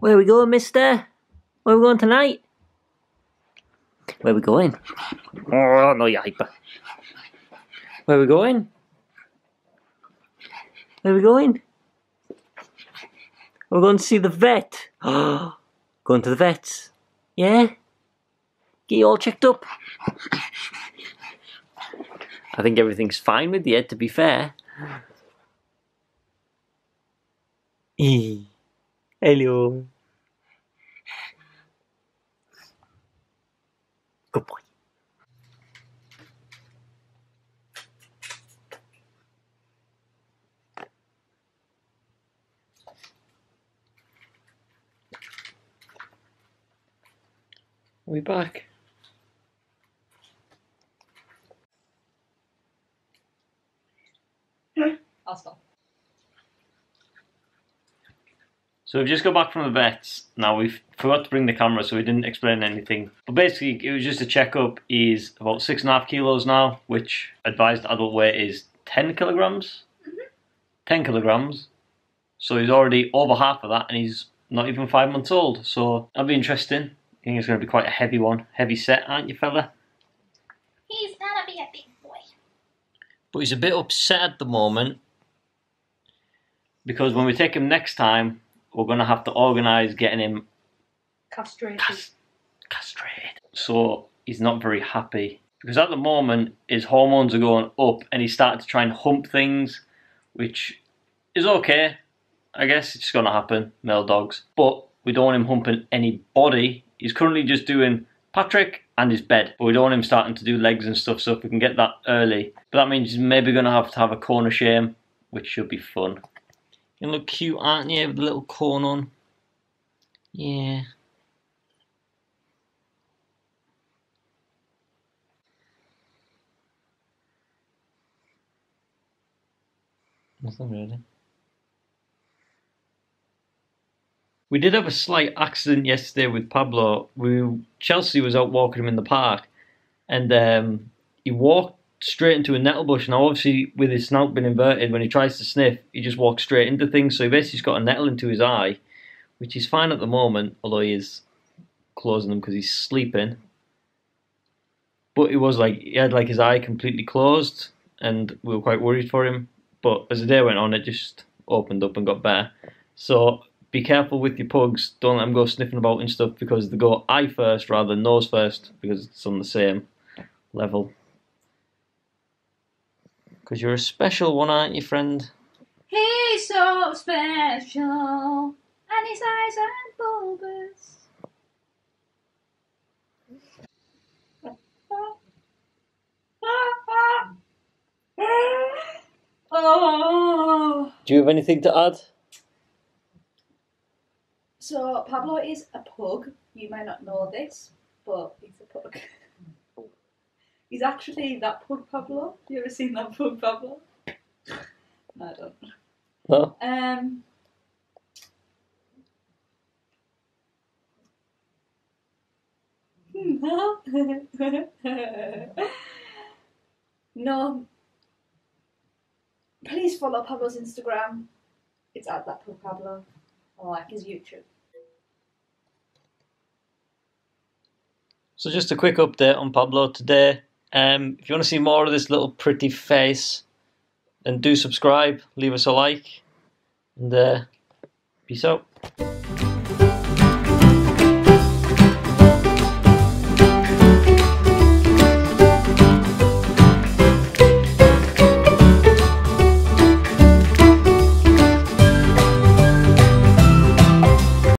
Where are we going, mister? Where are we going tonight? Where are we going? Oh, no, you're hyper. Where are we going? Where are we going? We're going to see the vet. Going to the vets. Yeah? Get you all checked up. I think everything's fine with you, to be fair. Hello. Good boy. Are we back? I'll stop. So we've just got back from the vets. Now we've forgot to bring the camera, so we didn't explain anything. But basically, it was just a checkup. He's about 6.5 kilos now, which advised adult weight is 10 kilograms. 10 kilograms. So he's already over half of that, and he's not even 5 months old. So that'll be interesting. I think it's going to be quite a heavy one. Heavy set, aren't you, fella? He's gonna be a big boy. But he's a bit upset at the moment, because when we take him next time, we're going to have to organise getting him Castrated. castrated. So he's not very happy. Because at the moment, his hormones are going up and he's starting to try and hump things, which is okay. I guess it's going to happen, male dogs. But we don't want him humping any body. He's currently just doing Patrick and his bed. But we don't want him starting to do legs and stuff, so if we can get that early. But that means he's maybe going to have a corner shame, which should be fun. You look cute, aren't you, with the little corn on? Yeah. Nothing really. We did have a slight accident yesterday with Pablo. Chelsea was out walking him in the park, and he walked straight into a nettle bush. Now, obviously, with his snout being inverted, when he tries to sniff, he just walks straight into things. So he basically's got a nettle into his eye, which is fine at the moment, although he is closing them because he's sleeping. But it was like he had like his eye completely closed, and we were quite worried for him. But as the day went on, it just opened up and got better. So be careful with your pugs. Don't let them go sniffing about and stuff, because they go eye first rather than nose first, because it's on the same level. Because you're a special one, aren't you, friend? He's so special, and his eyes are bulbous. Oh. Do you have anything to add? So Pablo is a pug. You may not know this, but he's a pug. He's actually that pug Pablo. You ever seen that pug Pablo? No, I don't. No. No. Please follow Pablo's Instagram. It's at that pug Pablo. Or like his YouTube. So just a quick update on Pablo today. If you want to see more of this little pretty face, then do subscribe, leave us a like, and peace out.